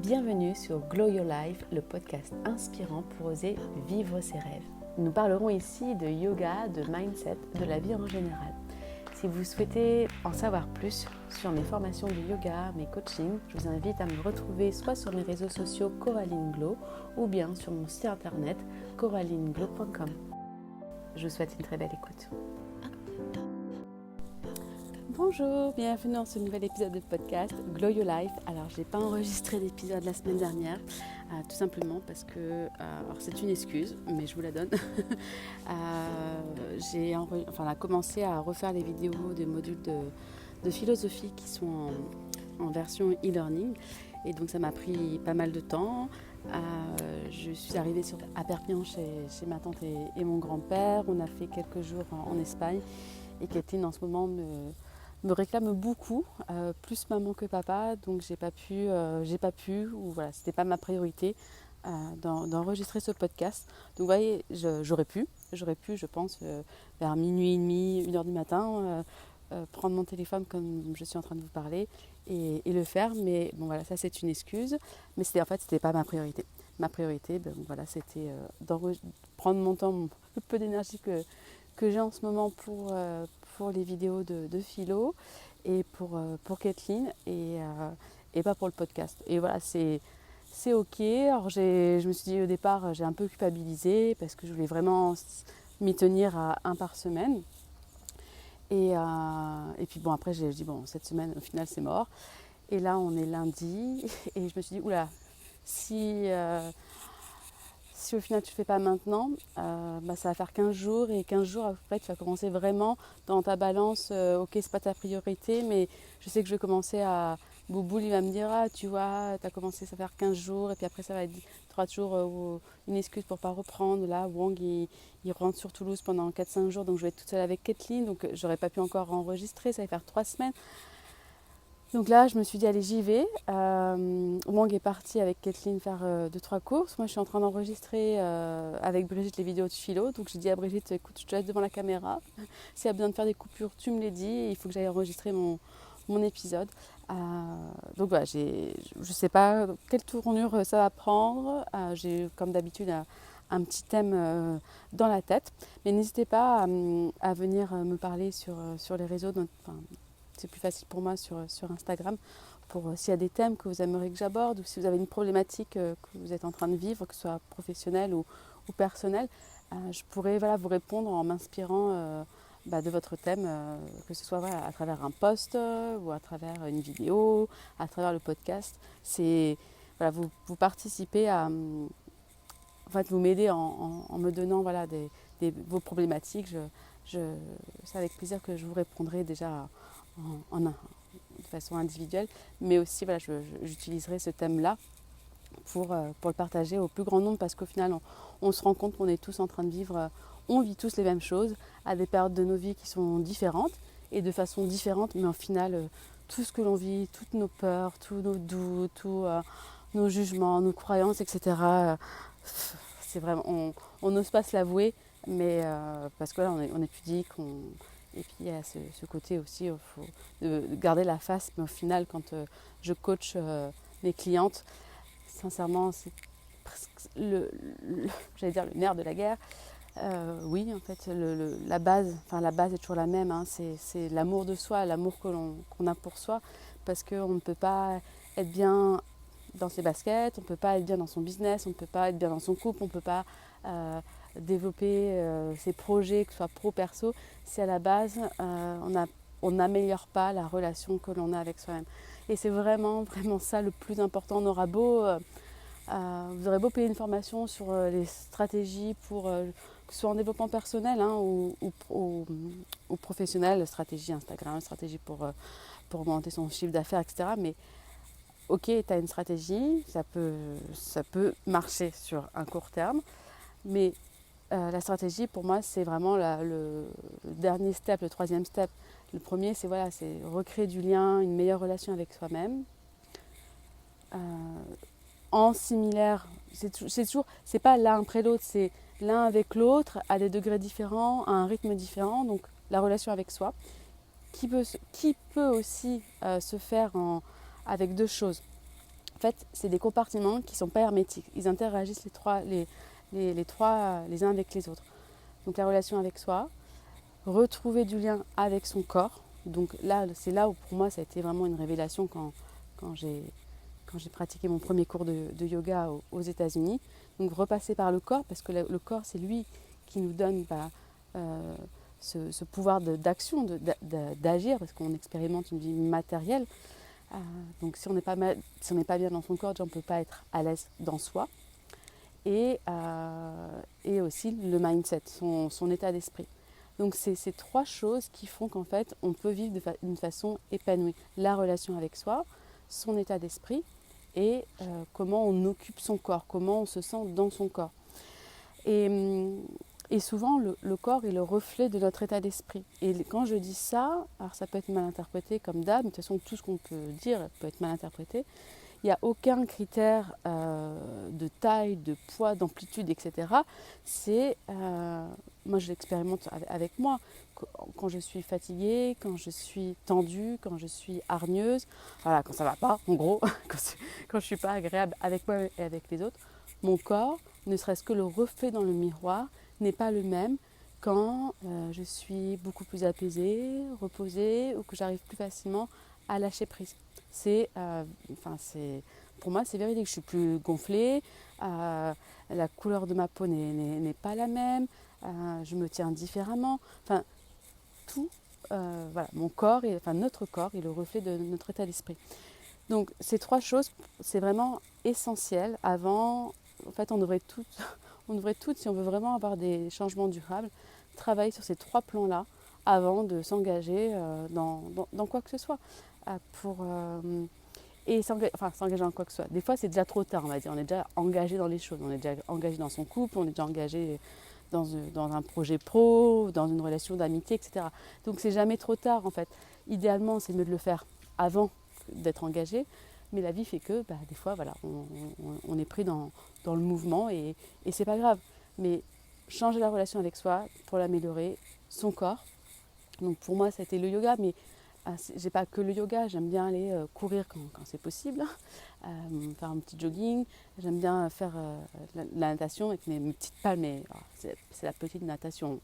Bienvenue sur Glow Your Life, le podcast inspirant pour oser vivre ses rêves. Nous parlerons ici de yoga, de mindset, de la vie en général. Si vous souhaitez en savoir plus sur mes formations de yoga, mes coachings, je vous invite à me retrouver soit sur mes réseaux sociaux Coraline Glow ou bien sur mon site internet coralineglow.com. Je vous souhaite une très belle écoute. Bonjour, bienvenue dans ce nouvel épisode de podcast Glow Your Life. Alors, je n'ai pas enregistré d'épisode la semaine dernière, tout simplement parce que, alors c'est une excuse, mais je vous la donne. On a commencé à refaire les vidéos des modules de philosophie qui sont en version e-learning. Et donc, ça m'a pris pas mal de temps. Je suis arrivée à Perpignan chez ma tante et mon grand-père. On a fait quelques jours en Espagne. Et Kathleen, en ce moment, me réclame beaucoup, plus maman que papa, donc j'ai pas pu, ou voilà, c'était pas ma priorité d'enregistrer ce podcast. Donc vous voyez, j'aurais pu, je pense, vers minuit et demi, 1h du matin, prendre mon téléphone comme je suis en train de vous parler et le faire, mais bon voilà, ça c'est une excuse, mais c'était pas ma priorité. Ma priorité, voilà, c'était prendre mon temps, le peu d'énergie que j'ai en ce moment pour les vidéos de philo et pour Kathleen et pas pour le podcast. Et voilà, c'est ok. Alors je me suis dit au départ, j'ai un peu culpabilisé parce que je voulais vraiment m'y tenir à un par semaine. Et puis bon, après j'ai dit bon, cette semaine au final c'est mort. Et là on est lundi et je me suis dit oula, si au final tu ne fais pas maintenant, ça va faire 15 jours et 15 jours après tu vas commencer vraiment dans ta balance, ok c'est pas ta priorité mais je sais que je vais commencer à... Bouboule il va me dire tu vois tu as commencé ça faire 15 jours et puis après ça va être, tu auras toujours une excuse pour pas reprendre. Là Wang il rentre sur Toulouse pendant 4-5 jours donc je vais être toute seule avec Kathleen donc j'aurais pas pu encore enregistrer, ça va faire 3 semaines. Donc là, je me suis dit, allez, j'y vais. Wang est parti avec Kathleen faire 2-3 courses. Moi, je suis en train d'enregistrer avec Brigitte les vidéos de philo. Donc, j'ai dit à Brigitte, écoute, je te laisse devant la caméra. S'il y a besoin de faire des coupures, tu me les dis. Et il faut que j'aille enregistrer mon épisode. Donc voilà, je ne sais pas quelle tournure ça va prendre. J'ai, comme d'habitude, un petit thème dans la tête. Mais n'hésitez pas à venir me parler sur les réseaux. C'est plus facile pour moi sur Instagram pour s'il y a des thèmes que vous aimeriez que j'aborde ou si vous avez une problématique que vous êtes en train de vivre, que ce soit professionnelle ou personnelle, je pourrais vous répondre en m'inspirant de votre thème, que ce soit à travers un post ou à travers une vidéo, à travers le podcast. Vous participez à... vous m'aidez en me donnant vos problématiques. C'est avec plaisir que je vous répondrai déjà de façon individuelle, mais aussi j'utiliserai ce thème-là pour le partager au plus grand nombre parce qu'au final on se rend compte qu'on est tous en train de vivre, on vit tous les mêmes choses à des périodes de nos vies qui sont différentes et de façon différente, mais au final tout ce que l'on vit, toutes nos peurs, tous nos doutes, tous nos jugements, nos croyances, etc. C'est vraiment, on n'ose pas se l'avouer, mais parce que là on est pudique, et puis il y a ce côté aussi, il faut de garder la face, mais au final quand je coach mes clientes, sincèrement c'est presque j'allais dire le nerf de la guerre. Oui, en fait la base est toujours la même, hein, c'est l'amour de soi, l'amour qu'on a pour soi, parce qu'on ne peut pas être bien dans ses baskets, on ne peut pas être bien dans son business, on ne peut pas être bien dans son couple, on ne peut pas développer ses projets, que ce soit pro, perso, si à la base on n'améliore pas la relation que l'on a avec soi-même. Et c'est vraiment, vraiment ça le plus important. Vous aurez beau payer une formation sur les stratégies pour que ce soit en développement personnel ou professionnel, stratégie Instagram, stratégie pour augmenter son chiffre d'affaires, etc. Mais ok, tu as une stratégie, ça peut marcher sur un court terme, mais la stratégie pour moi c'est vraiment le dernier step, le troisième step. Le premier c'est recréer du lien, une meilleure relation avec soi-même. En similaire, c'est pas l'un après l'autre, c'est l'un avec l'autre à des degrés différents, à un rythme différent, donc la relation avec soi, qui peut aussi se faire avec deux choses. En fait, c'est des compartiments qui ne sont pas hermétiques. Ils interagissent les uns avec les autres. Donc la relation avec soi, retrouver du lien avec son corps. Donc là, c'est là où pour moi ça a été vraiment une révélation quand j'ai pratiqué mon premier cours de yoga aux États-Unis. Donc repasser par le corps, parce que le corps c'est lui qui nous donne ce pouvoir d'action, d'agir, parce qu'on expérimente une vie matérielle. Donc si on n'est pas bien dans son corps, on ne peut pas être à l'aise dans soi. Et aussi le mindset, son état d'esprit. Donc c'est ces trois choses qui font qu'en fait on peut vivre d'une façon épanouie. La relation avec soi, son état d'esprit et comment on occupe son corps, comment on se sent dans son corps. Et souvent le corps est le reflet de notre état d'esprit. Et quand je dis ça, alors ça peut être mal interprété comme d'hab, mais de toute façon tout ce qu'on peut dire peut être mal interprété. Il n'y a aucun critère de taille, de poids, d'amplitude, etc. Moi je l'expérimente avec moi. Quand je suis fatiguée, quand je suis tendue, quand je suis hargneuse, voilà, quand ça ne va pas, en gros, quand je ne suis pas agréable avec moi et avec les autres, mon corps, ne serait-ce que le reflet dans le miroir, n'est pas le même quand je suis beaucoup plus apaisée, reposée ou que j'arrive plus facilement à lâcher prise. Pour moi, c'est véridique. Je suis plus gonflée, la couleur de ma peau n'est pas la même, je me tiens différemment. Enfin, tout, voilà, notre corps est le reflet de notre état d'esprit. Donc, ces trois choses, c'est vraiment essentiel. Avant, en fait, on devrait toutes, si on veut vraiment avoir des changements durables, travailler sur ces trois plans-là avant de s'engager dans quoi que ce soit. Et s'engager dans quoi que ce soit. Des fois, c'est déjà trop tard, on va dire. On est déjà engagé dans les choses. On est déjà engagé dans son couple, on est déjà engagé dans un projet pro, dans une relation d'amitié, etc. Donc, c'est jamais trop tard, en fait. Idéalement, c'est mieux de le faire avant d'être engagé. Mais la vie fait que, des fois, voilà, on est pris dans le mouvement et c'est pas grave. Mais changer la relation avec soi pour l'améliorer, son corps. Donc, pour moi, ça a été le yoga, mais j'ai pas que le yoga, j'aime bien aller courir quand c'est possible, faire un petit jogging, j'aime bien faire la natation avec mes petites palmes, mais c'est la petite natation,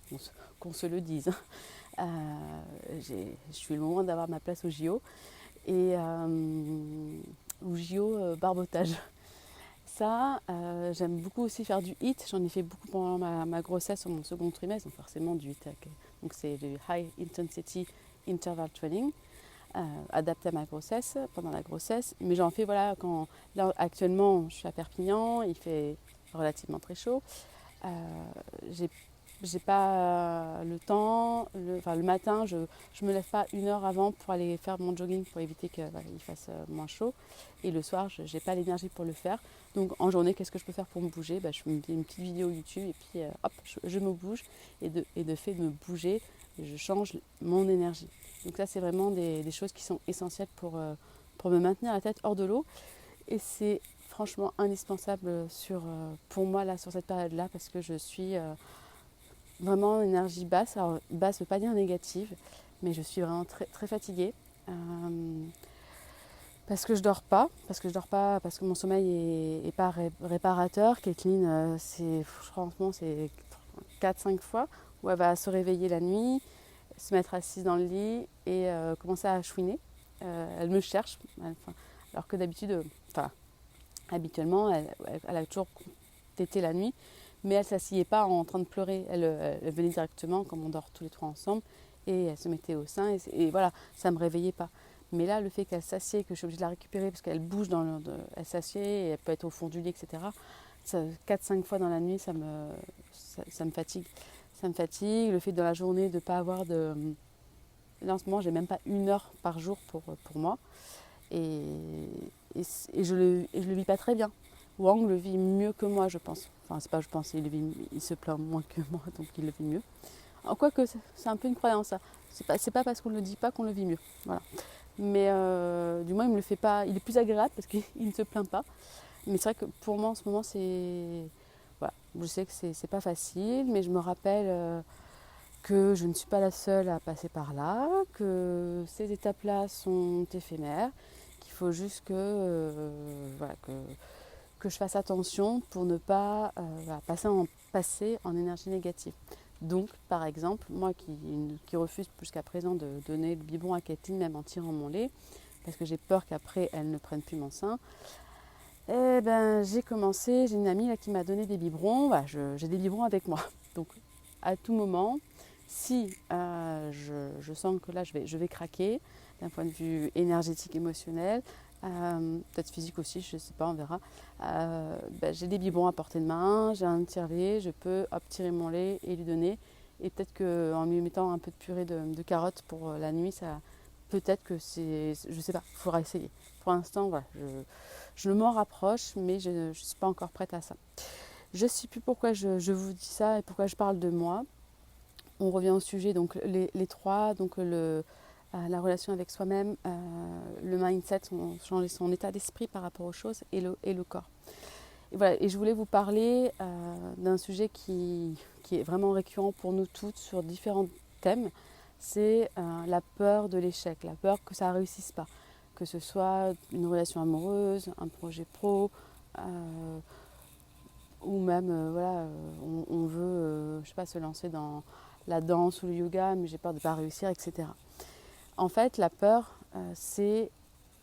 qu'on se le dise. Je suis loin d'avoir ma place au JO, et au JO barbotage. Ça, j'aime beaucoup aussi faire du HIIT, j'en ai fait beaucoup pendant ma grossesse, mon second trimestre, donc forcément du HIIT, donc c'est du High Intensity Interval Training, adapté à ma grossesse, pendant la grossesse. Mais j'en fais, là, actuellement, je suis à Perpignan, il fait relativement très chaud. J'ai pas le temps, le matin, je me lève pas 1 heure avant pour aller faire mon jogging pour éviter qu'il fasse moins chaud. Et le soir, je n'ai pas l'énergie pour le faire. Donc en journée, qu'est-ce que je peux faire pour me bouger ? Je me fais une petite vidéo YouTube et puis hop, je me bouge. Et de fait de me bouger, je change mon énergie. Donc ça, c'est vraiment des choses qui sont essentielles pour me maintenir la tête hors de l'eau. Et c'est franchement indispensable pour moi là, sur cette période-là, parce que je suis vraiment énergie basse. Alors basse ne veut pas dire négative, mais je suis vraiment très, très fatiguée. Parce que je dors pas, parce que mon sommeil est pas réparateur. Kathleen, franchement, c'est 4-5 fois où elle va se réveiller la nuit, se mettre assise dans le lit et commencer à chouiner. Elle me cherche, alors que habituellement, elle a toujours tété la nuit, mais elle ne s'asseyait pas en train de pleurer. Elle venait directement, comme on dort tous les trois ensemble, et elle se mettait au sein, et voilà, ça ne me réveillait pas. Mais là, le fait qu'elle s'assied, que je suis obligée de la récupérer parce qu'elle bouge, elle s'assied et elle peut être au fond du lit, etc. 4-5 fois dans la nuit, ça me fatigue. Ça me fatigue. Le fait dans la journée de ne pas avoir de... Là, en ce moment, j'ai même pas 1 heure par jour pour moi. Et je le vis pas très bien. Wang le vit mieux que moi, je pense. Enfin, c'est pas je pense, il se plaint moins que moi, donc il le vit mieux. Quoique, c'est un peu une croyance, ça. C'est pas parce qu'on ne le dit pas qu'on le vit mieux. Voilà. Mais du moins, il me le fait pas. Il est plus agréable parce qu'il ne se plaint pas. Mais c'est vrai que pour moi, en ce moment, c'est... Voilà. Je sais que c'est pas facile, mais je me rappelle que je ne suis pas la seule à passer par là, que ces étapes-là sont éphémères, qu'il faut juste que je fasse attention pour ne pas passer en énergie négative. Donc, par exemple, moi qui refuse jusqu'à présent de donner le biberon à Kathleen, même en tirant mon lait, parce que j'ai peur qu'après elle ne prenne plus mon sein, j'ai une amie là, qui m'a donné des biberons, j'ai des biberons avec moi. Donc, à tout moment, si je sens que là je vais craquer d'un point de vue énergétique, émotionnel, peut-être physique aussi, je ne sais pas, on verra. J'ai des biberons à portée de main, j'ai un tire-lait, je peux tirer mon lait et lui donner. Et peut-être qu'en lui mettant un peu de purée de carottes pour la nuit, peut-être que c'est, je ne sais pas, il faudra essayer. Pour l'instant, voilà, je m'en rapproche, mais je ne suis pas encore prête à ça. Je ne sais plus pourquoi je vous dis ça et pourquoi je parle de moi. On revient au sujet, donc les trois, donc la relation avec soi-même, le mindset, changer son état d'esprit par rapport aux choses et le corps. Et voilà, et je voulais vous parler d'un sujet qui est vraiment récurrent pour nous toutes sur différents thèmes. C'est la peur de l'échec, la peur que ça ne réussisse pas. Que ce soit une relation amoureuse, un projet pro, ou même on veut je sais pas, se lancer dans la danse ou le yoga, mais j'ai peur de ne pas réussir, etc. En fait, la peur, c'est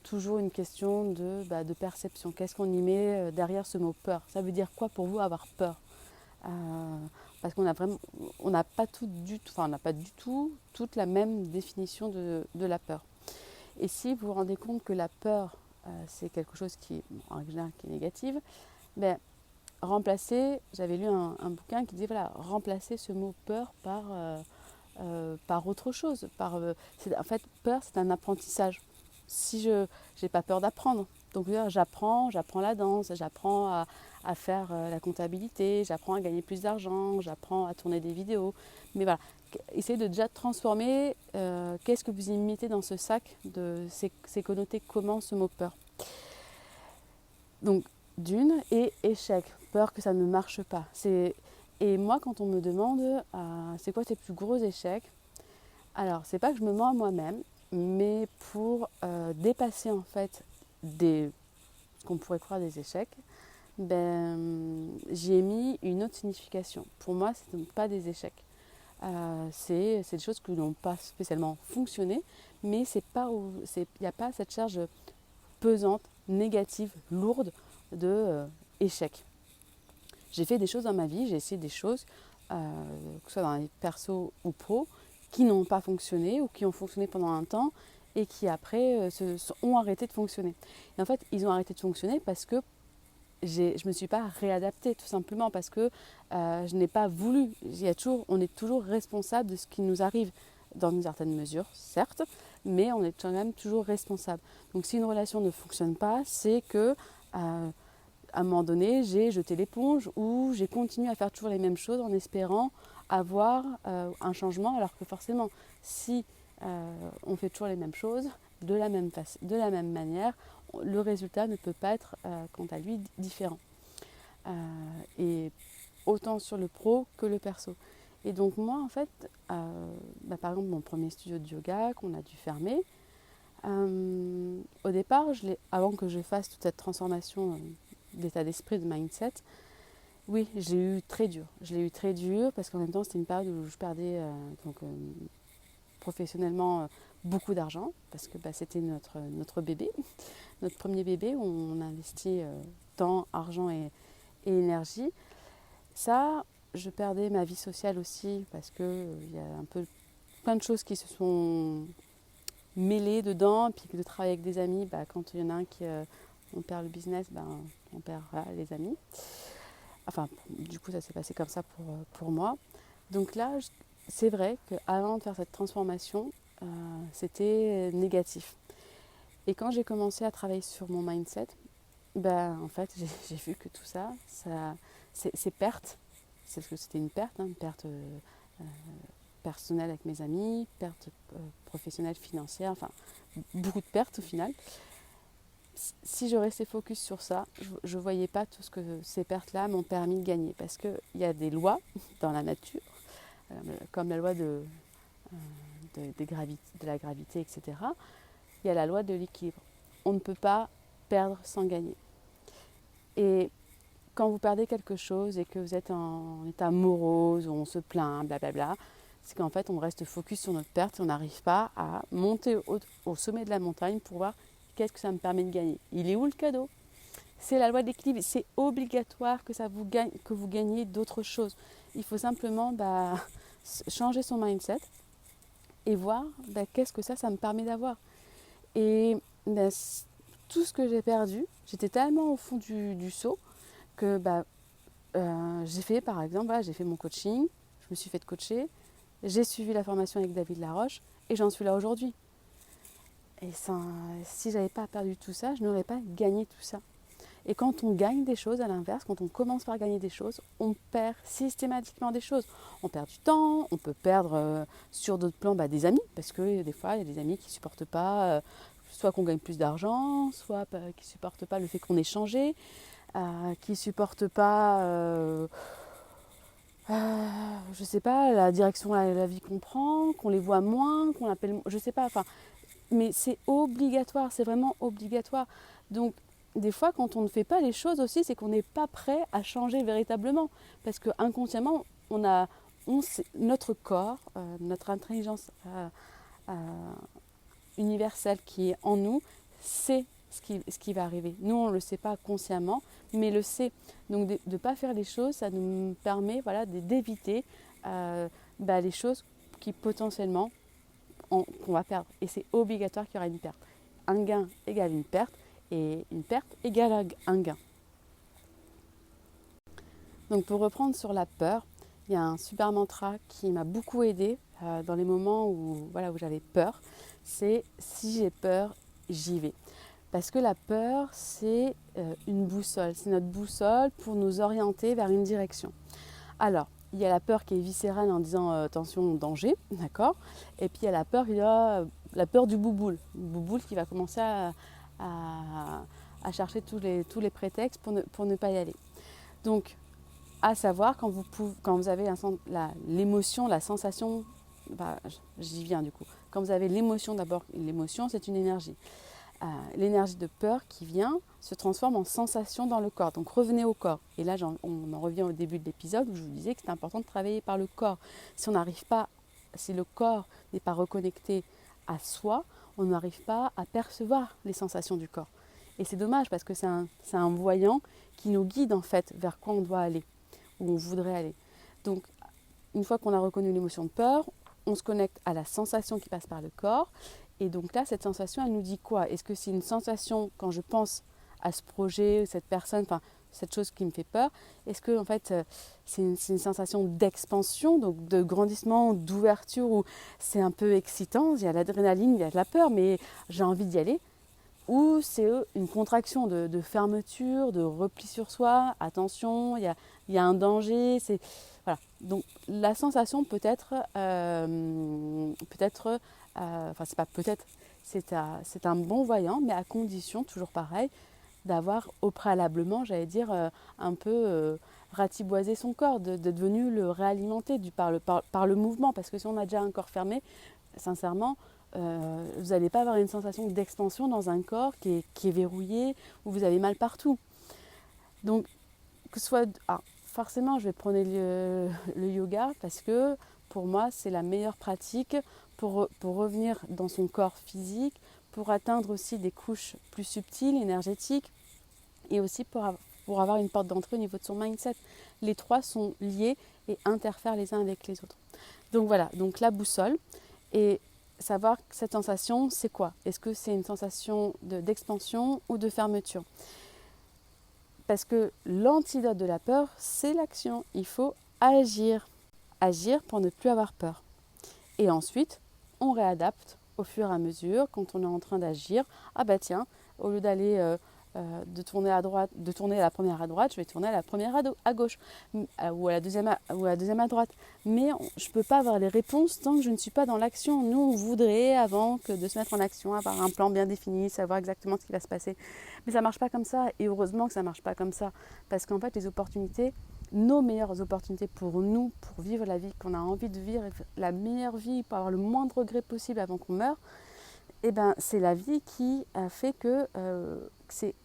toujours une question de perception. Qu'est-ce qu'on y met derrière ce mot peur? Ça veut dire quoi pour vous avoir peur? Parce qu'on n'a pas du tout toute la même définition de la peur. Et si vous vous rendez compte que la peur, c'est quelque chose qui, en général, qui est négative, remplacer, j'avais lu un bouquin qui disait remplacer ce mot peur par autre chose. En fait, peur, c'est un apprentissage. Si je n'ai pas peur d'apprendre, donc j'apprends la danse, j'apprends à faire la comptabilité, j'apprends à gagner plus d'argent, j'apprends à tourner des vidéos. Mais voilà, essayez de déjà transformer qu'est-ce que vous y mettez dans ce sac, c'est connoté comment ce mot peur. Donc, et échec, peur que ça ne marche pas. Et moi, quand on me demande c'est quoi tes plus gros échecs, alors c'est pas que je me mens à moi-même, mais pour dépasser en fait ce qu'on pourrait croire des échecs, j'y ai mis une autre signification. Pour moi, ce ne sont pas des échecs. C'est des choses qui n'ont pas spécialement fonctionné, mais il n'y a pas cette charge pesante, négative, lourde de échec. J'ai fait des choses dans ma vie, j'ai essayé des choses, que ce soit dans les perso ou pro, qui n'ont pas fonctionné ou qui ont fonctionné pendant un temps et qui après ont arrêté de fonctionner. Et en fait, ils ont arrêté de fonctionner parce que je ne me suis pas réadaptée, tout simplement parce que je n'ai pas voulu. On est toujours responsable de ce qui nous arrive dans une certaine mesure, certes, mais on est quand même toujours responsable. Donc si une relation ne fonctionne pas, c'est que à un moment donné, j'ai jeté l'éponge ou j'ai continué à faire toujours les mêmes choses en espérant avoir un changement, alors que forcément, si on fait toujours les mêmes choses de la même manière, le résultat ne peut pas être, quant à lui, différent. Et autant sur le pro que le perso. Et donc moi, en fait, par exemple, mon premier studio de yoga qu'on a dû fermer, au départ, avant que je fasse toute cette transformation d'état d'esprit, de mindset, oui, je l'ai eu très dur. Je l'ai eu très dur parce qu'en même temps, c'était une période où je perdais professionnellement beaucoup d'argent parce que c'était notre bébé, notre premier bébé où on investit temps, argent et énergie. Ça, je perdais ma vie sociale aussi parce qu'il y a un peu plein de choses qui se sont mêlées dedans. Et puis de travailler avec des amis, quand il y en a un qui on perd le business, on perd les amis. Enfin, du coup, ça s'est passé comme ça pour moi. Donc là, c'est vrai qu'avant de faire cette transformation, c'était négatif. Et quand j'ai commencé à travailler sur mon mindset, en fait, j'ai vu que tout ça c'est perte. C'est parce que c'était une perte personnelle avec mes amis, perte professionnelle, financière, enfin, beaucoup de pertes au final. Si je restais focus sur ça, je ne voyais pas tout ce que ces pertes-là m'ont permis de gagner. Parce qu'il y a des lois dans la nature, comme la loi de la gravité, etc. Il y a la loi de l'équilibre. on ne peut pas perdre sans gagner. Et quand vous perdez quelque chose et que vous êtes en état morose, où on se plaint, blablabla, c'est qu'en fait on reste focus sur notre perte et on n'arrive pas à monter au sommet de la montagne pour voir qu'est-ce que ça me permet de gagner. Il est où le cadeau? C'est la loi de l'équilibre, c'est obligatoire que vous gagnez d'autres choses. Il faut simplement changer son mindset et voir qu'est-ce que ça me permet d'avoir. Et tout ce que j'ai perdu, j'étais tellement au fond du seau que j'ai fait, par exemple, j'ai fait mon coaching, je me suis fait coacher, j'ai suivi la formation avec David Laroche et j'en suis là aujourd'hui. Et si je n'avais pas perdu tout ça, je n'aurais pas gagné tout ça. Et quand on gagne des choses, à l'inverse, quand on commence par gagner des choses, on perd systématiquement des choses. On perd du temps, on peut perdre sur d'autres plans des amis, parce que des fois, il y a des amis qui ne supportent pas, soit qu'on gagne plus d'argent, soit qui ne supportent pas le fait qu'on ait changé, qui ne supportent pas, je ne sais pas, la direction de la vie qu'on prend, qu'on les voit moins, qu'on appelle, je ne sais pas, mais c'est obligatoire, c'est vraiment obligatoire. Donc, des fois, quand on ne fait pas les choses aussi, c'est qu'on n'est pas prêt à changer véritablement. Parce que inconsciemment, notre corps, notre intelligence universelle qui est en nous, sait ce qui va arriver. Nous, on ne le sait pas consciemment, mais le sait. Donc, de ne pas faire les choses, ça nous permet d'éviter les choses qui potentiellement qu'on va perdre. Et c'est obligatoire qu'il y aura une perte. Un gain égale une perte. Et une perte égale un gain. Donc pour reprendre sur la peur, il y a un super mantra qui m'a beaucoup aidé dans les moments où j'avais peur. C'est si j'ai peur, j'y vais. Parce que la peur, c'est une boussole. C'est notre boussole pour nous orienter vers une direction. Alors, il y a la peur qui est viscérale en disant attention, danger, d'accord. Et puis il y a la peur du bouboule. Le bouboule qui va commencer à chercher tous les prétextes pour ne pas y aller. Donc, à savoir, quand vous avez l'émotion, la sensation, j'y viens du coup. Quand vous avez l'émotion, d'abord, l'émotion, c'est une énergie. L'énergie de peur qui vient se transforme en sensation dans le corps. Donc, revenez au corps. Et là, on en revient au début de l'épisode où je vous disais que c'est important de travailler par le corps. Si le corps n'est pas reconnecté à soi, on n'arrive pas à percevoir les sensations du corps. Et c'est dommage parce que c'est un voyant qui nous guide en fait vers quoi on doit aller, où on voudrait aller. Donc, une fois qu'on a reconnu l'émotion de peur, on se connecte à la sensation qui passe par le corps. Et donc là, cette sensation, elle nous dit quoi? Est-ce que c'est une sensation quand je pense à ce projet, cette personne, cette chose qui me fait peur? Est-ce que en fait, c'est une sensation d'expansion, donc de grandissement, d'ouverture, où c'est un peu excitant, il y a l'adrénaline, il y a de la peur, mais j'ai envie d'y aller? Ou c'est une contraction de fermeture, de repli sur soi, attention, il y a un danger, voilà. Donc la sensation c'est un bon voyant, mais à condition, toujours pareil, d'avoir au préalablement, un peu ratiboisé son corps, d'être venu le réalimenter par le mouvement. Parce que si on a déjà un corps fermé, sincèrement, vous n'allez pas avoir une sensation d'expansion dans un corps qui est verrouillé, où vous avez mal partout. Donc, forcément, je vais prôner le yoga parce que pour moi, c'est la meilleure pratique pour revenir dans son corps physique, pour atteindre aussi des couches plus subtiles, énergétiques, et aussi pour avoir une porte d'entrée au niveau de son mindset. Les trois sont liés et interfèrent les uns avec les autres. Donc voilà, donc la boussole, et savoir que cette sensation, c'est quoi? Est-ce que c'est une sensation d'expansion ou de fermeture? Parce que l'antidote de la peur, c'est l'action. Il faut agir. Agir pour ne plus avoir peur. Et ensuite, on réadapte au fur et à mesure quand on est en train d'agir. Ah bah tiens, au lieu d'aller de tourner à droite, de tourner la première à droite, je vais tourner la première à gauche ou à la deuxième à droite. Mais je ne peux pas avoir les réponses tant que je ne suis pas dans l'action. Nous, on voudrait, avant que de se mettre en action, avoir un plan bien défini, savoir exactement ce qui va se passer. Mais ça ne marche pas comme ça. Et heureusement que ça ne marche pas comme ça. Parce qu'en fait, les opportunités, nos meilleures opportunités pour nous, pour vivre la vie qu'on a envie de vivre, la meilleure vie, pour avoir le moindre regret possible avant qu'on meure, eh ben, c'est la vie qui a fait que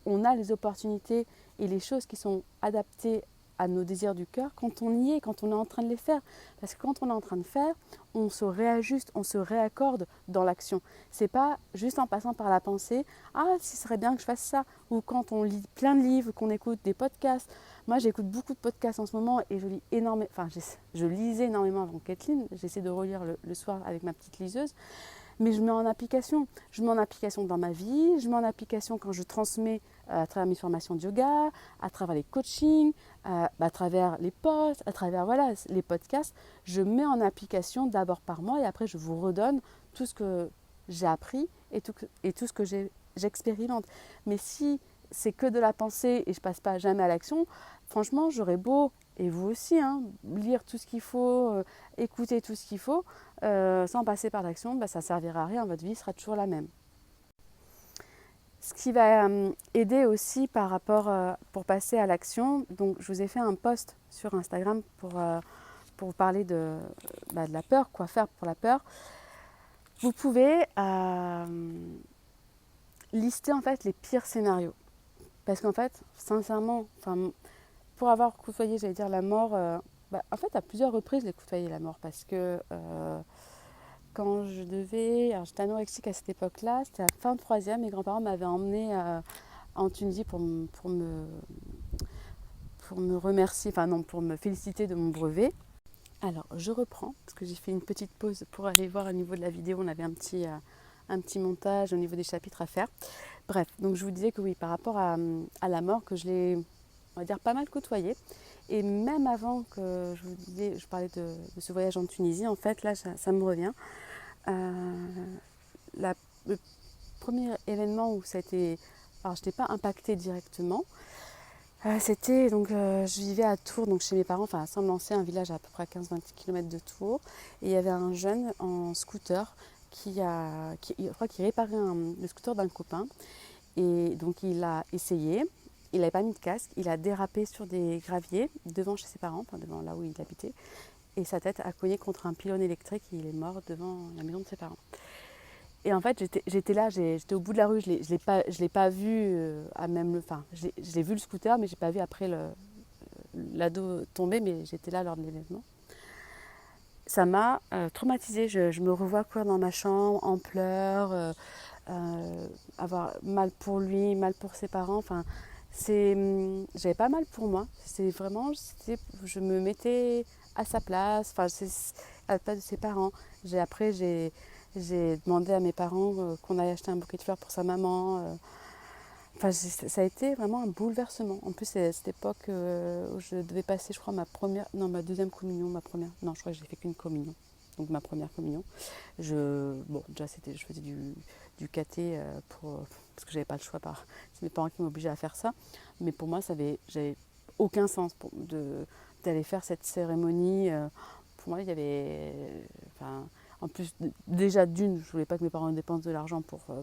on a les opportunités et les choses qui sont adaptées à nos désirs du cœur quand on y est, quand on est en train de les faire. Parce que quand on est en train de faire, on se réajuste, on se réaccorde dans l'action. C'est pas juste en passant par la pensée, ah, ce serait bien que je fasse ça. Ou quand on lit plein de livres, qu'on écoute des podcasts. Moi, j'écoute beaucoup de podcasts en ce moment et je lis énormément. Enfin, je lisais énormément avant Kathleen. J'essaie de relire le soir avec ma petite liseuse. Mais je mets en application. Je mets en application dans ma vie, je mets en application quand je transmets à travers mes formations de yoga, à travers les coachings, à travers les posts, à travers les podcasts. Je mets en application d'abord par moi et après je vous redonne tout ce que j'ai appris et tout ce que j'expérimente. Mais si c'est que de la pensée et je passe pas jamais à l'action, franchement, j'aurais beau, et vous aussi, hein, lire tout ce qu'il faut, écouter tout ce qu'il faut, sans passer par l'action, ça ne servira à rien, votre vie sera toujours la même. Ce qui va aider aussi par rapport pour passer à l'action, donc je vous ai fait un post sur Instagram pour vous parler de la peur, quoi faire pour la peur. Vous pouvez lister en fait les pires scénarios. Parce qu'en fait, sincèrement, pour avoir côtoyé, j'allais dire, la mort, en fait, à plusieurs reprises, j'ai côtoyé la mort. Parce que quand je devais... Alors, j'étais anorexique à cette époque-là, c'était à la fin de troisième. Mes grands-parents m'avaient emmenée en Tunisie pour me remercier, enfin non, pour me féliciter de mon brevet. Alors, je reprends, parce que j'ai fait une petite pause pour aller voir au niveau de la vidéo. On avait un petit montage au niveau des chapitres à faire. Bref, donc je vous disais que oui, par rapport à la mort, que je l'ai, on va dire, pas mal côtoyée. Et même avant que je parlais de ce voyage en Tunisie, en fait, là, ça me revient. Le premier événement où ça a été... Alors, je n'étais pas impactée directement. C'était, donc, je vivais à Tours, donc chez mes parents, enfin à Saint-Lancé, un village à peu près 15-20 km de Tours. Et il y avait un jeune en scooter qui réparait le scooter d'un copain. Et donc il a essayé, il n'avait pas mis de casque, il a dérapé sur des graviers devant chez ses parents, enfin devant là où il habitait, et sa tête a cogné contre un pylône électrique et il est mort devant la maison de ses parents. Et en fait, j'étais là, j'étais au bout de la rue, je l'ai pas vu à même, enfin, je l'ai vu le scooter, mais j'ai pas vu après l'ado tomber, mais j'étais là lors de l'événement. Ça m'a traumatisée. Je me revois courir dans ma chambre en pleurs, avoir mal pour lui, mal pour ses parents. Enfin, j'avais pas mal pour moi. Je me mettais à sa place, à la place de ses parents. Après, j'ai demandé à mes parents qu'on aille acheter un bouquet de fleurs pour sa maman. Ça a été vraiment un bouleversement. En plus, c'est à cette époque où je devais passer, je crois, ma deuxième communion, non, je crois que j'ai fait qu'une communion. Donc ma première communion. Déjà, je faisais du caté parce que j'avais pas le choix. C'est mes parents qui m'obligeaient à faire ça. Mais pour moi, j'avais aucun sens d'aller faire cette cérémonie. Pour moi, il y avait... En plus, déjà d'une, je voulais pas que mes parents dépensent de l'argent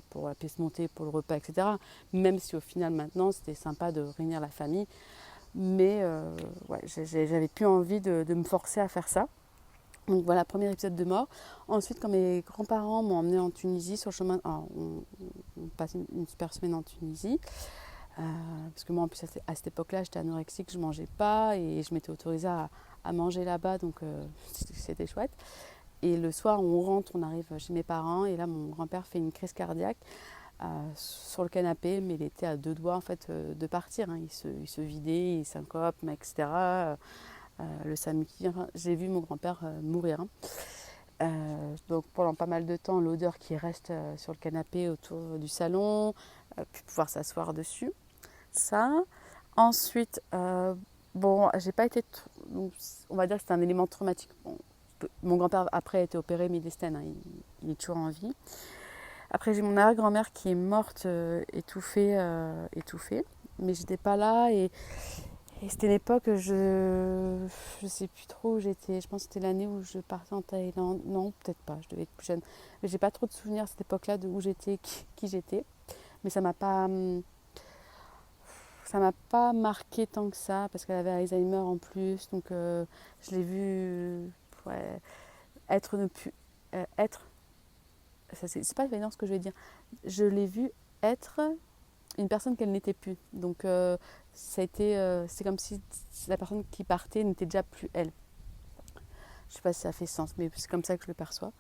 pour la pièce montée, pour le repas, etc. Même si au final, maintenant, c'était sympa de réunir la famille. Mais j'avais plus envie de me forcer à faire ça. Donc voilà, premier épisode de mort. Ensuite, quand mes grands-parents m'ont emmené en Tunisie, sur le chemin, on passe une super semaine en Tunisie. Parce que moi, en plus, à cette époque-là, j'étais anorexique, je ne mangeais pas et je m'étais autorisée à manger là-bas, donc c'était chouette. Et le soir, on rentre, on arrive chez mes parents et là, mon grand-père fait une crise cardiaque sur le canapé, mais il était à deux doigts en fait de partir. Hein. Il se vidait, il syncope, etc. Le samedi, j'ai vu mon grand-père mourir. Hein. Donc pendant pas mal de temps, l'odeur qui reste sur le canapé autour du salon, puis pouvoir s'asseoir dessus. Ça. Ensuite, j'ai pas été... on va dire que c'est un élément traumatique. Mon grand-père, après, a été opéré Midestène, hein, il est toujours en vie. Après, j'ai mon arrière-grand-mère qui est morte étouffée. Mais j'étais pas là et c'était l'époque, je sais plus trop où j'étais. Je pense que c'était l'année où je partais en Thaïlande. Non, peut-être pas, je devais être plus jeune. Mais j'ai pas trop de souvenirs à cette époque-là de où j'étais, qui j'étais. Mais ça m'a pas marqué tant que ça parce qu'elle avait Alzheimer en plus. Donc je l'ai vue être c'est pas évident ce que je vais dire. Je l'ai vue être une personne qu'elle n'était plus. Donc ça a été, c'est comme si la personne qui partait n'était déjà plus elle. Je sais pas si ça fait sens, mais c'est comme ça que je le perçois.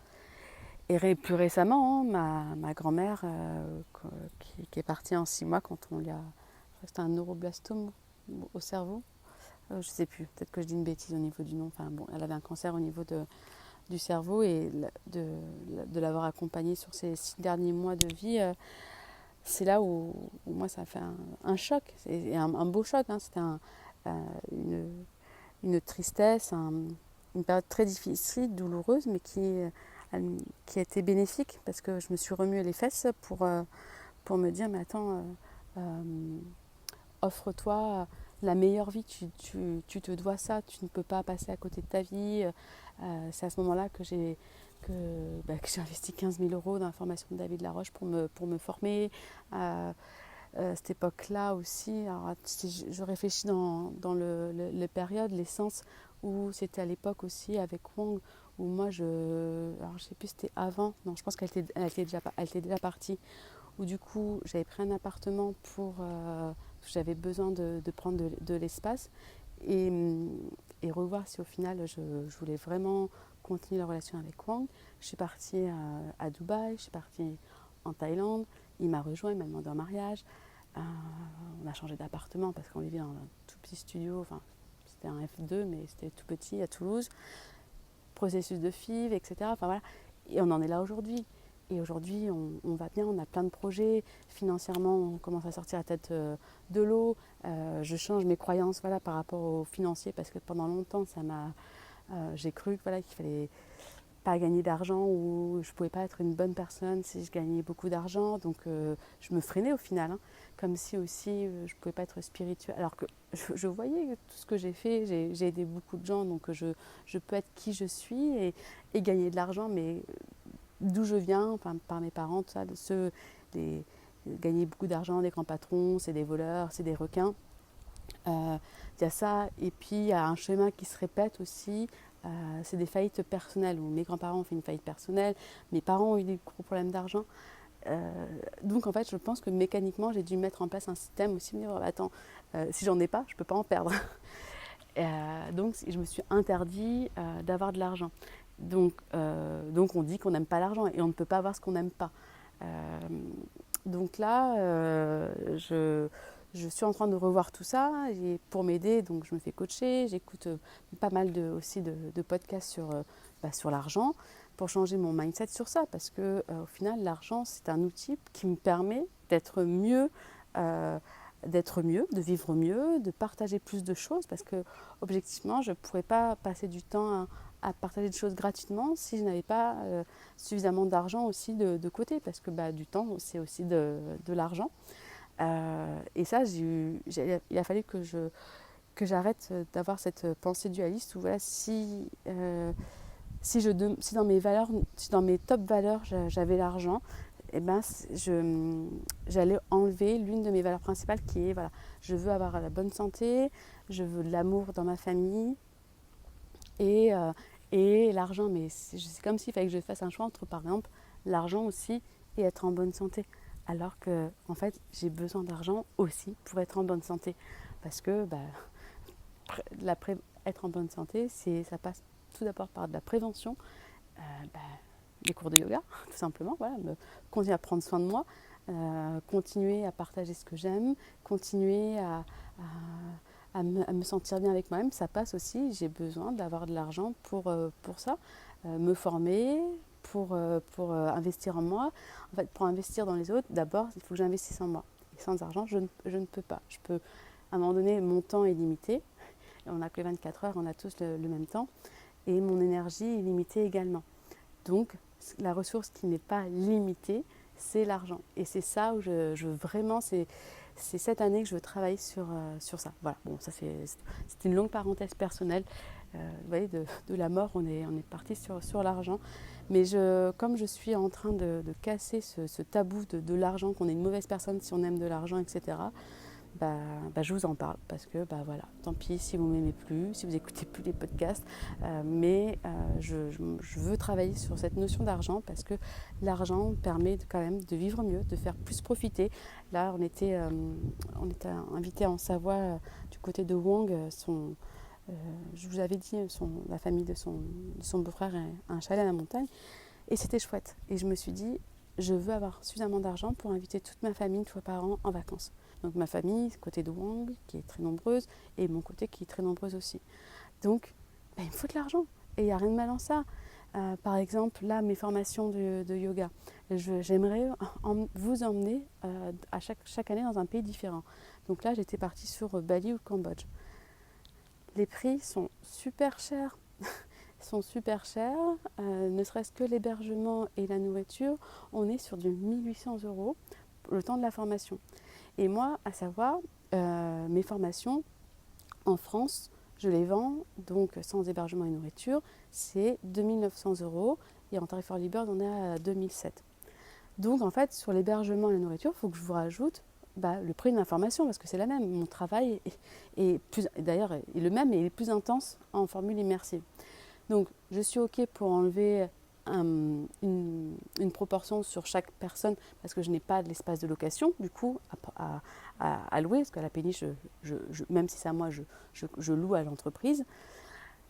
Et plus récemment, ma grand-mère, qui est partie en 6 mois quand on lui a... Je crois que c'était un neuroblastome au cerveau. Je ne sais plus, peut-être que je dis une bêtise au niveau du nom. Enfin bon, elle avait un cancer au niveau du cerveau et de l'avoir accompagnée sur ces 6 derniers mois de vie, c'est là où moi ça a fait un choc, et un beau choc. Hein. C'était une tristesse, une période très difficile, douloureuse, mais qui a été bénéfique parce que je me suis remué les fesses pour me dire, mais attends, offre-toi la meilleure vie, tu te dois ça, tu ne peux pas passer à côté de ta vie. C'est à ce moment-là que j'ai investi 15 000 € dans la formation de David Laroche pour me former. Cette époque-là aussi, alors, si je réfléchis dans les périodes, les sens, où c'était à l'époque aussi avec Wang, où moi alors je sais plus si c'était avant, non je pense qu'elle était déjà partie, où du coup j'avais pris un appartement parce que j'avais besoin de prendre de l'espace et, et revoir si au final je voulais vraiment continuer la relation avec Wang. Je suis partie à Dubaï, je suis partie en Thaïlande, il m'a rejoint, il m'a demandé en mariage. On a changé d'appartement parce qu'on vivait dans un tout petit studio, enfin c'était un F2 mais c'était tout petit à Toulouse. Processus de FIV, etc. Enfin voilà. Et on en est là aujourd'hui. Et aujourd'hui, on va bien, on a plein de projets. Financièrement, on commence à sortir la tête de l'eau. Je change mes croyances voilà, par rapport au financier parce que pendant longtemps, j'ai cru voilà, qu'il fallait pas gagner d'argent ou je pouvais pas être une bonne personne si je gagnais beaucoup d'argent. Donc je me freinais au final. Hein, comme si aussi je pouvais pas être spirituelle. Alors que je voyais tout ce que j'ai fait. J'ai aidé beaucoup de gens. Donc je peux être qui je suis et gagner de l'argent. Mais d'où je viens, enfin, par mes parents, tout ça, gagner beaucoup d'argent, des grands patrons, c'est des voleurs, c'est des requins. Il y a ça, et puis il y a un schéma qui se répète aussi, c'est des faillites personnelles, où mes grands-parents ont fait une faillite personnelle, mes parents ont eu des gros problèmes d'argent. Donc en fait, je pense que mécaniquement, j'ai dû mettre en place un système aussi, me dire, attends, si j'en ai pas, je peux pas en perdre. Donc je me suis interdit d'avoir de l'argent. Donc on dit qu'on n'aime pas l'argent et on ne peut pas avoir ce qu'on n'aime pas. Donc là, je suis en train de revoir tout ça et pour m'aider, donc je me fais coacher, j'écoute pas mal aussi de podcasts sur l'argent pour changer mon mindset sur ça parce que au final, l'argent, c'est un outil qui me permet d'être mieux, de vivre mieux, de partager plus de choses parce que objectivement, je ne pourrais pas passer du temps à partager des choses gratuitement si je n'avais pas suffisamment d'argent aussi de côté parce que du temps, c'est aussi de l'argent. Et ça, il a fallu que j'arrête d'avoir cette pensée dualiste où voilà, si dans mes valeurs, si dans mes top valeurs, j'avais l'argent, eh ben, j'allais enlever l'une de mes valeurs principales qui est, voilà, je veux avoir la bonne santé, je veux de l'amour dans ma famille et l'argent. Mais c'est comme s'il fallait que je fasse un choix entre, par exemple, l'argent aussi et être en bonne santé. Alors que, en fait, j'ai besoin d'argent aussi pour être en bonne santé. Parce que être en bonne santé, ça passe tout d'abord par de la prévention, des cours de yoga, tout simplement, voilà, continuer à prendre soin de moi, continuer à partager ce que j'aime, continuer à me sentir bien avec moi-même. Ça passe aussi, j'ai besoin d'avoir de l'argent pour ça, me former, pour investir en moi. En fait, pour investir dans les autres, d'abord, il faut que j'investisse en moi. Et sans argent, je ne peux pas. À un moment donné, mon temps est limité. On n'a que 24 heures, on a tous le même temps. Et mon énergie est limitée également. Donc, la ressource qui n'est pas limitée, c'est l'argent. Et c'est ça où je veux vraiment, c'est cette année que je veux travailler sur ça. Voilà, bon, ça c'est une longue parenthèse personnelle. Vous voyez, de la mort, on est parti sur l'argent. Mais comme je suis en train de casser ce tabou de l'argent, qu'on est une mauvaise personne si on aime de l'argent, etc., je vous en parle parce que voilà, tant pis si vous m'aimez plus, si vous écoutez plus les podcasts, mais je veux travailler sur cette notion d'argent parce que l'argent permet quand même de vivre mieux, de faire plus profiter. Là, on était invité en Savoie du côté de Wang. Je vous avais dit, la famille de son beau-frère a un chalet à la montagne et c'était chouette. Et je me suis dit, je veux avoir suffisamment d'argent pour inviter toute ma famille une fois par an en vacances. Donc ma famille, côté de Wang, qui est très nombreuse, et mon côté qui est très nombreuse aussi. Donc, il me faut de l'argent. Et il n'y a rien de mal en ça. Par exemple, là, mes formations de yoga. J'aimerais vous emmener à chaque année dans un pays différent. Donc là, j'étais partie sur Bali ou le Cambodge. Les prix sont super chers. Ne serait-ce que l'hébergement et la nourriture, on est sur du 1800 € le temps de la formation. Et moi, à savoir, mes formations en France, je les vends, donc sans hébergement et nourriture, c'est 2900 € et en tarif early bird, on est à 2007. Donc en fait, sur l'hébergement et la nourriture, il faut que je vous rajoute le prix de ma formation parce que c'est la même. Mon travail est le même et il est plus intense en formule immersive. Donc, je suis OK pour enlever une proportion sur chaque personne parce que je n'ai pas de l'espace de location, du coup, à louer, parce qu'à la péniche, même si c'est à moi, je loue à l'entreprise.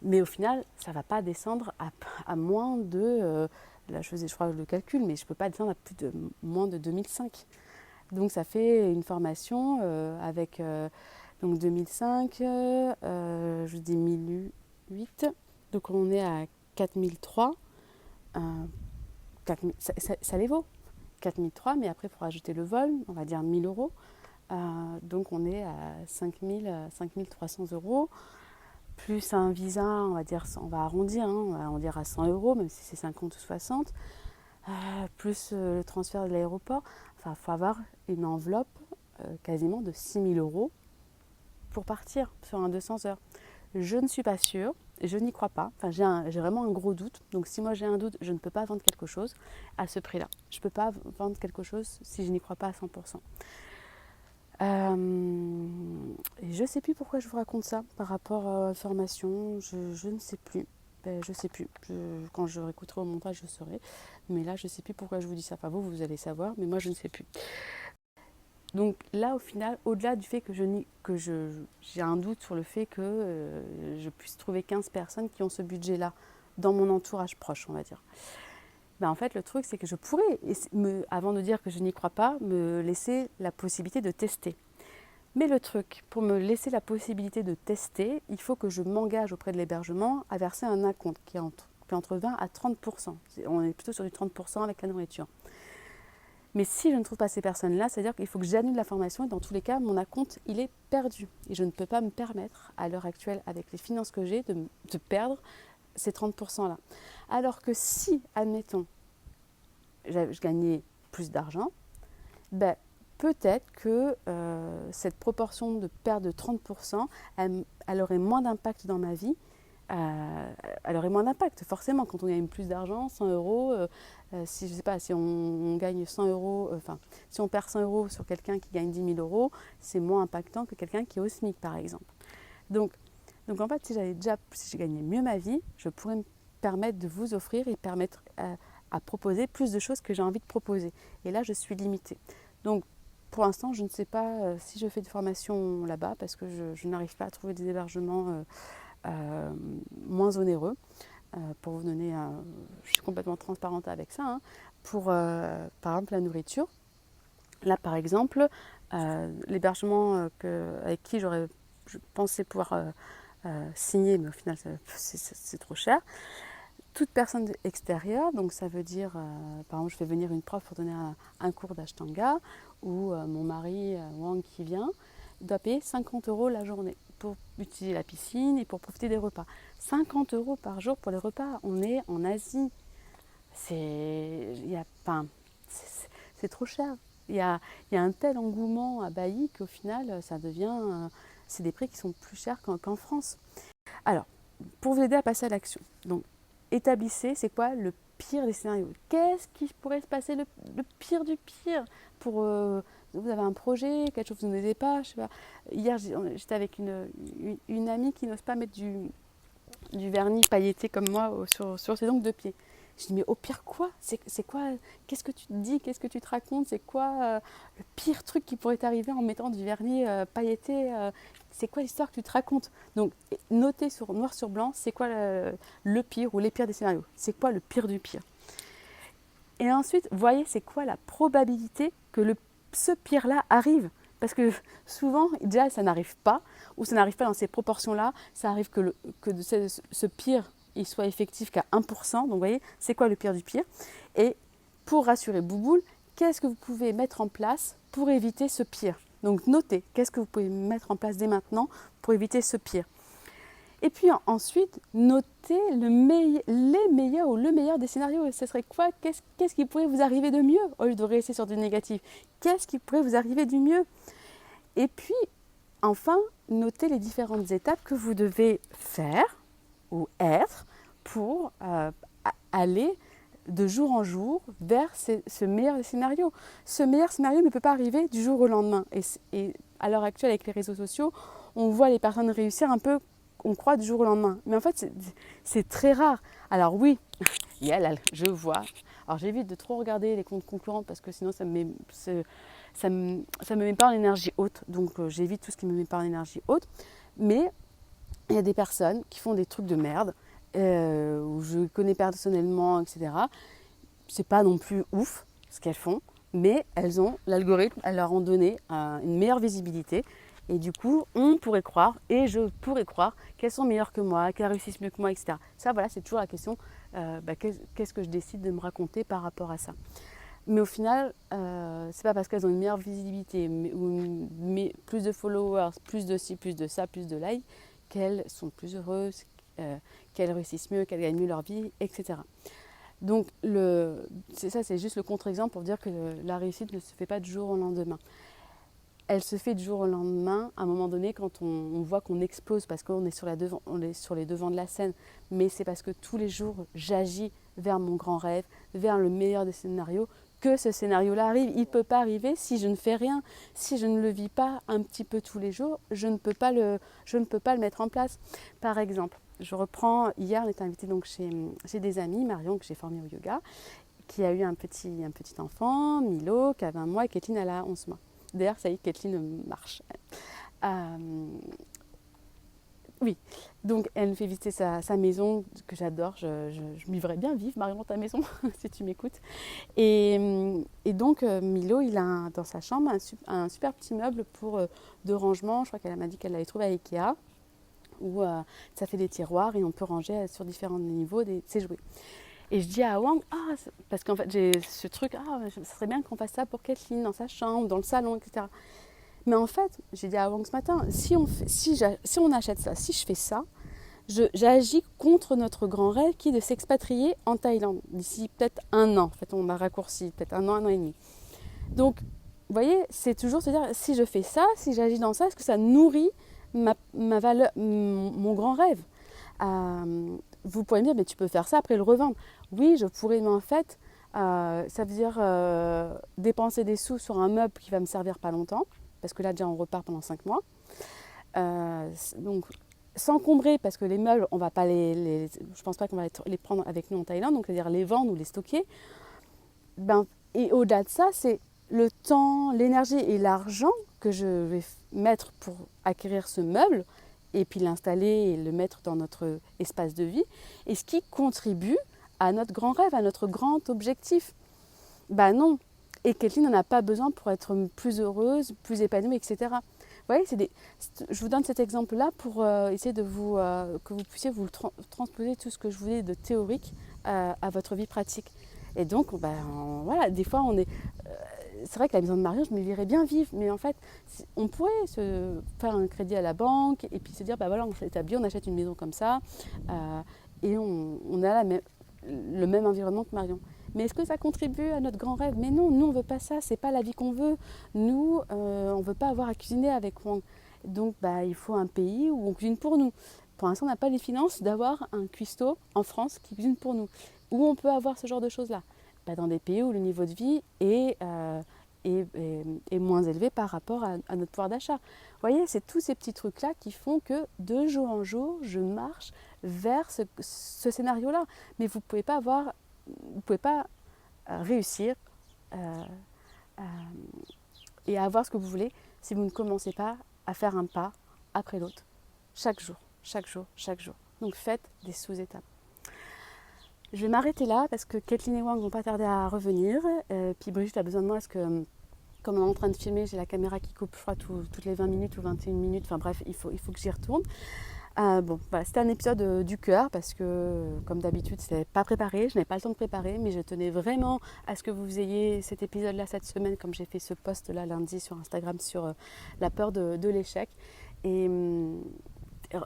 Mais au final, ça ne va pas descendre à moins de... là, je crois le calcul, mais je ne peux pas descendre à moins de 2005. Donc, ça fait une formation avec donc 2005, je dis 1008. Donc on est à 4003, 4000, ça les vaut, 4003, mais après il faut rajouter le vol, on va dire 1000 €. Donc on est à 5300 €, plus un visa, on va arrondir, on va arrondir à 100 €, même si c'est 50 ou 60, plus le transfert de l'aéroport. Enfin, il faut avoir une enveloppe quasiment de 6000 € pour partir sur un 200 heures. Je ne suis pas sûre, je n'y crois pas. Enfin, j'ai vraiment un gros doute. Donc si moi j'ai un doute, je ne peux pas vendre quelque chose à ce prix-là. Je ne peux pas vendre quelque chose si je n'y crois pas à 100%. Et je ne sais plus pourquoi je vous raconte ça par rapport à la formation. Je ne sais plus. Je ne sais plus. Quand je réécouterai au montage, je saurai. Mais là, je ne sais plus pourquoi je vous dis ça. Enfin, vous allez savoir, mais moi, je ne sais plus. Donc là, au final, au-delà du fait que j'ai un doute sur le fait que je puisse trouver 15 personnes qui ont ce budget-là dans mon entourage proche, on va dire. En fait, le truc, c'est que je pourrais, avant de dire que je n'y crois pas, me laisser la possibilité de tester. Mais le truc, pour me laisser la possibilité de tester, il faut que je m'engage auprès de l'hébergement à verser un acompte qui est entre 20 à 30%. On est plutôt sur du 30% avec la nourriture. Mais si je ne trouve pas ces personnes-là, c'est-à-dire qu'il faut que j'annule la formation et dans tous les cas, mon acompte, il est perdu. Et je ne peux pas me permettre, à l'heure actuelle, avec les finances que j'ai, de perdre ces 30%-là. Alors que si, admettons, je gagnais plus d'argent, peut-être que cette proportion de perte de 30%, elle aurait moins d'impact dans ma vie. Elle aurait moins d'impact. Forcément, quand on gagne plus d'argent, 100 €, si je sais pas, si on gagne 100 €, si on perd 100 € sur quelqu'un qui gagne 10 000 €, c'est moins impactant que quelqu'un qui est au SMIC, par exemple. Donc en fait, si je gagnais mieux ma vie, je pourrais me permettre de vous offrir et permettre à proposer plus de choses que j'ai envie de proposer. Et là, je suis limitée. Donc, pour l'instant, je ne sais pas si je fais des formations là-bas parce que je n'arrive pas à trouver des hébergements moins onéreux. Pour vous donner, je suis complètement transparente avec ça, pour par exemple la nourriture. Là par exemple, l'hébergement avec qui je pensais pouvoir signer, mais au final c'est trop cher. Toute personne extérieure, donc ça veut dire, par exemple je fais venir une prof pour donner un cours d'Ashtanga, ou mon mari Wang qui vient, doit payer 50 € la journée pour utiliser la piscine et pour profiter des repas. 50 € par jour pour les repas. On est en Asie. C'est trop cher. Il y a un tel engouement à Bali qu'au final, ça devient... c'est des prix qui sont plus chers qu'en France. Alors, pour vous aider à passer à l'action, donc établissez, c'est quoi le pire des scénarios. Qu'est-ce qui pourrait se passer le pire du pire pour vous avez un projet, quelque chose que vous n'osez pas, je sais pas. Hier, j'étais avec une amie qui n'ose pas mettre du vernis pailleté comme moi sur ses ongles de pied. Je dis mais au pire quoi? C'est quoi? Qu'est-ce que tu te dis? Qu'est-ce que tu te racontes? C'est quoi le pire truc qui pourrait t'arriver en mettant du vernis pailleté? C'est quoi l'histoire que tu te racontes? Donc notez noir sur blanc, c'est quoi le pire ou les pires des scénarios? C'est quoi le pire du pire? Et ensuite, voyez c'est quoi la probabilité que ce pire-là arrive? Parce que souvent, déjà, ça n'arrive pas, ou ça n'arrive pas dans ces proportions-là. Ça arrive que ce pire, il soit effectif qu'à 1%. Donc, vous voyez, c'est quoi le pire du pire? Et pour rassurer Bouboule, qu'est-ce que vous pouvez mettre en place pour éviter ce pire? Donc, notez, qu'est-ce que vous pouvez mettre en place dès maintenant pour éviter ce pire? Et puis ensuite, notez les meilleurs ou le meilleur des scénarios. Et ce serait quoi? Qu'est-ce qui pourrait vous arriver de mieux au lieu de rester sur du négatif? Qu'est-ce qui pourrait vous arriver du mieux? Et puis, enfin, notez les différentes étapes que vous devez faire ou être pour aller de jour en jour vers ce meilleur scénario. Ce meilleur scénario ne peut pas arriver du jour au lendemain. Et à l'heure actuelle, avec les réseaux sociaux, on voit les personnes réussir un peu, on croit, du jour au lendemain. Mais en fait, c'est très rare. Alors oui, je vois. Alors j'évite de trop regarder les comptes concurrents parce que sinon ça me met pas en énergie haute. Donc j'évite tout ce qui me met pas en énergie haute. Mais il y a des personnes qui font des trucs de merde, où je connais personnellement, etc. C'est pas non plus ouf ce qu'elles font, mais l'algorithme, elles leur ont donné une meilleure visibilité. Et du coup, on pourrait croire, et je pourrais croire, qu'elles sont meilleures que moi, qu'elles réussissent mieux que moi, etc. Ça, voilà, c'est toujours la question, qu'est-ce que je décide de me raconter par rapport à ça. Mais au final, c'est pas parce qu'elles ont une meilleure visibilité, mais plus de followers, plus de ci, plus de ça, plus de likes, qu'elles sont plus heureuses, qu'elles réussissent mieux, qu'elles gagnent mieux leur vie, etc. Donc, c'est juste le contre-exemple pour dire que la réussite ne se fait pas du jour au lendemain. Elle se fait du jour au lendemain, à un moment donné, quand on voit qu'on explose, parce qu'on est sur les devants de la scène, mais c'est parce que tous les jours, j'agis vers mon grand rêve, vers le meilleur des scénarios, que ce scénario-là arrive. Il ne peut pas arriver si je ne fais rien, si je ne le vis pas un petit peu tous les jours, je ne peux pas le mettre en place. Par exemple, je reprends, hier, on était invité donc chez des amis, Marion, que j'ai formée au yoga, qui a eu un petit enfant, Milo, qui avait 1 mois, et Kathleen, elle a 11 mois. D'ailleurs, ça y est, Kathleen marche. Oui, donc elle me fait visiter sa maison que j'adore. Je m'y verrais bien vivre, Marion, dans ta maison, si tu m'écoutes. Et donc, Milo, il a dans sa chambre un super petit meuble de rangement. Je crois qu'elle m'a dit qu'elle l'avait trouvé à Ikea, où ça fait des tiroirs et on peut ranger sur différents niveaux ses jouets. Et je dis à Wang, parce qu'en fait j'ai ce truc, ça serait bien qu'on fasse ça pour Kathleen dans sa chambre, dans le salon, etc. Mais en fait, j'ai dit à Wang ce matin, si on achète ça, si je fais ça, j'agis contre notre grand rêve qui est de s'expatrier en Thaïlande d'ici peut-être 1 an. En fait, on a raccourci peut-être 1 an et demi. Donc, vous voyez, c'est toujours se dire, si je fais ça, si j'agis dans ça, est-ce que ça nourrit ma valeur, mon grand rêve? Vous pourrez me dire, mais tu peux faire ça après le revendre. Oui, je pourrais, mais en fait, ça veut dire dépenser des sous sur un meuble qui va me servir pas longtemps, parce que là déjà on repart pendant 5 mois. Donc s'encombrer, parce que les meubles, on va pas je pense pas qu'on va les prendre avec nous en Thaïlande, donc c'est-à-dire les vendre ou les stocker. Et au-delà de ça, c'est le temps, l'énergie et l'argent que je vais mettre pour acquérir ce meuble, et puis l'installer et le mettre dans notre espace de vie, et ce qui contribue à notre grand rêve, à notre grand objectif. Non. Et Kathleen n'en a pas besoin pour être plus heureuse, plus épanouie, etc. Vous voyez, je vous donne cet exemple-là pour essayer que vous puissiez vous transposer tout ce que je vous dis de théorique à votre vie pratique. Et donc, voilà, des fois, c'est vrai que la maison de Marion, je me verrais bien vivre, mais en fait, on pourrait se faire un crédit à la banque et puis se dire, voilà, on s'établit, on achète une maison comme ça, et on a le même environnement que Marion. Mais est-ce que ça contribue à notre grand rêve? Mais non, nous, on ne veut pas ça, c'est pas la vie qu'on veut. Nous, on ne veut pas avoir à cuisiner avec Wang. Donc, il faut un pays où on cuisine pour nous. Pour l'instant, on n'a pas les finances d'avoir un cuistot en France qui cuisine pour nous. où on peut avoir ce genre de choses-là? Dans des pays où le niveau de vie est moins élevé par rapport à notre pouvoir d'achat. Vous voyez, c'est tous ces petits trucs-là qui font que de jour en jour, je marche vers ce scénario-là. Mais vous ne pouvez pas réussir et avoir ce que vous voulez si vous ne commencez pas à faire un pas après l'autre, chaque jour, chaque jour, chaque jour. Donc faites des sous-étapes. Je vais m'arrêter là parce que Kathleen et Wang ne vont pas tarder à revenir. Puis Brigitte a besoin de moi parce que comme on est en train de filmer, j'ai la caméra qui coupe, je crois, toutes les 20 minutes ou 21 minutes. Enfin bref, il faut que j'y retourne. Voilà, c'était un épisode du cœur parce que, comme d'habitude, ce n'était pas préparé. Je n'avais pas le temps de préparer, mais je tenais vraiment à ce que vous ayez cet épisode-là cette semaine, comme j'ai fait ce post-là lundi sur Instagram sur la peur de l'échec. Et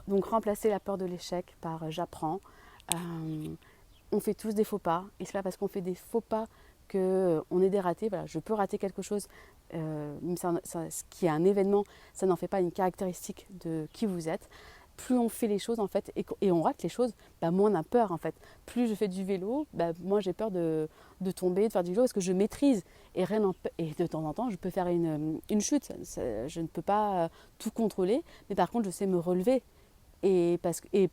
donc remplacer la peur de l'échec par j'apprends. On fait tous des faux pas, et c'est pas parce qu'on fait des faux pas qu'on est des ratés. Voilà, je peux rater quelque chose, mais ce qui est un événement, ça n'en fait pas une caractéristique de qui vous êtes. Plus on fait les choses en fait, et on rate les choses, moins on a peur en fait. Plus je fais du vélo, moins j'ai peur de tomber, de faire du vélo parce que je maîtrise. Et de temps en temps, je peux faire une chute. Je ne peux pas tout contrôler, mais par contre, je sais me relever. Et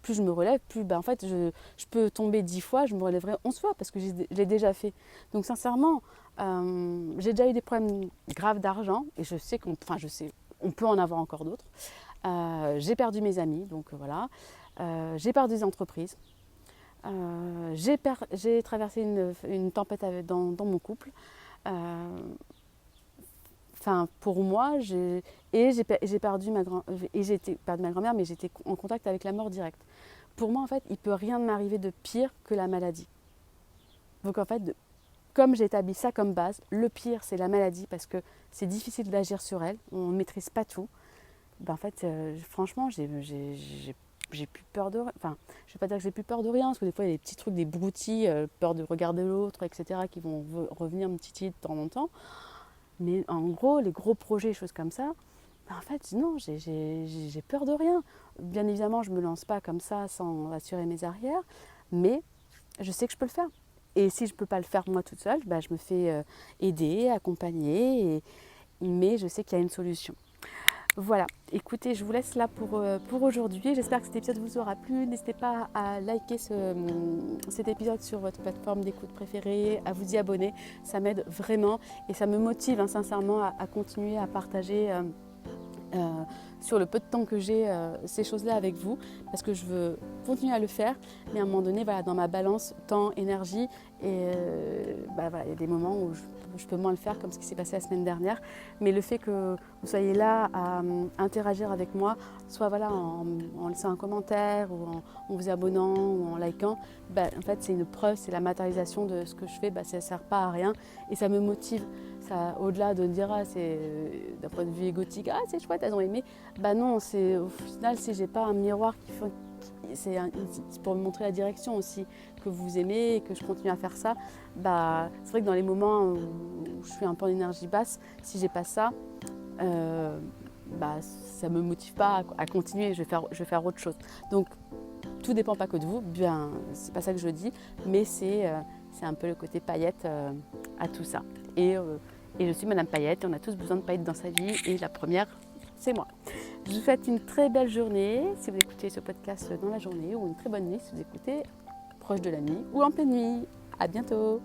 plus je me relève, plus en fait, je peux tomber 10 fois, je me relèverai 11 fois parce que je l'ai déjà fait. Donc sincèrement, j'ai déjà eu des problèmes graves d'argent et je sais on peut en avoir encore d'autres. J'ai perdu mes amis, donc voilà. J'ai perdu des entreprises. J'ai traversé une tempête dans mon couple. Pour moi, j'ai perdu ma grand-mère, mais j'étais en contact avec la mort directe. Pour moi, en fait, il ne peut rien m'arriver de pire que la maladie. Donc en fait, comme j'ai établi ça comme base, le pire, c'est la maladie parce que c'est difficile d'agir sur elle, on ne maîtrise pas tout. En fait, franchement, j'ai plus peur de rien. Enfin, je ne vais pas dire que j'ai plus peur de rien, parce que des fois, il y a des petits trucs, des broutilles, peur de regarder l'autre, etc., qui vont revenir me titiller de temps en temps. Mais en gros, les gros projets, choses comme ça, en fait, non, j'ai peur de rien. Bien évidemment, je ne me lance pas comme ça sans assurer mes arrières, mais je sais que je peux le faire. Et si je ne peux pas le faire moi toute seule, je me fais aider, accompagner, mais je sais qu'il y a une solution. Voilà, écoutez, je vous laisse là pour aujourd'hui. J'espère que cet épisode vous aura plu. N'hésitez pas à liker cet épisode sur votre plateforme d'écoute préférée, à vous y abonner. Ça m'aide vraiment et ça me motive sincèrement à continuer à partager sur le peu de temps que j'ai ces choses-là avec vous parce que je veux continuer à le faire. Mais à un moment donné, voilà, dans ma balance temps-énergie, et il y a des moments où je peux moins le faire, comme ce qui s'est passé la semaine dernière. Mais le fait que vous soyez là à interagir avec moi, soit en laissant un commentaire ou en vous abonnant ou en likant, en fait c'est une preuve, c'est la matérialisation de ce que je fais. Ça ne sert pas à rien et ça me motive. Ça, au-delà de dire c'est d'un point de vue égotique, c'est chouette, elles ont aimé. Non, c'est au final si j'ai pas un miroir c'est pour me montrer la direction aussi que vous aimez et que je continue à faire ça. C'est vrai que dans les moments où je suis un peu en énergie basse, si j'ai pas ça, ça me motive pas à continuer. Je vais faire autre chose. Donc tout dépend pas que de vous. C'est pas ça que je dis, mais c'est un peu le côté paillette à tout ça. Et je suis Madame Paillette et on a tous besoin de paillettes dans sa vie et la première, c'est moi. Je vous souhaite une très belle journée si vous écoutez ce podcast dans la journée ou une très bonne nuit si vous écoutez proche de la nuit ou en pleine nuit. À bientôt.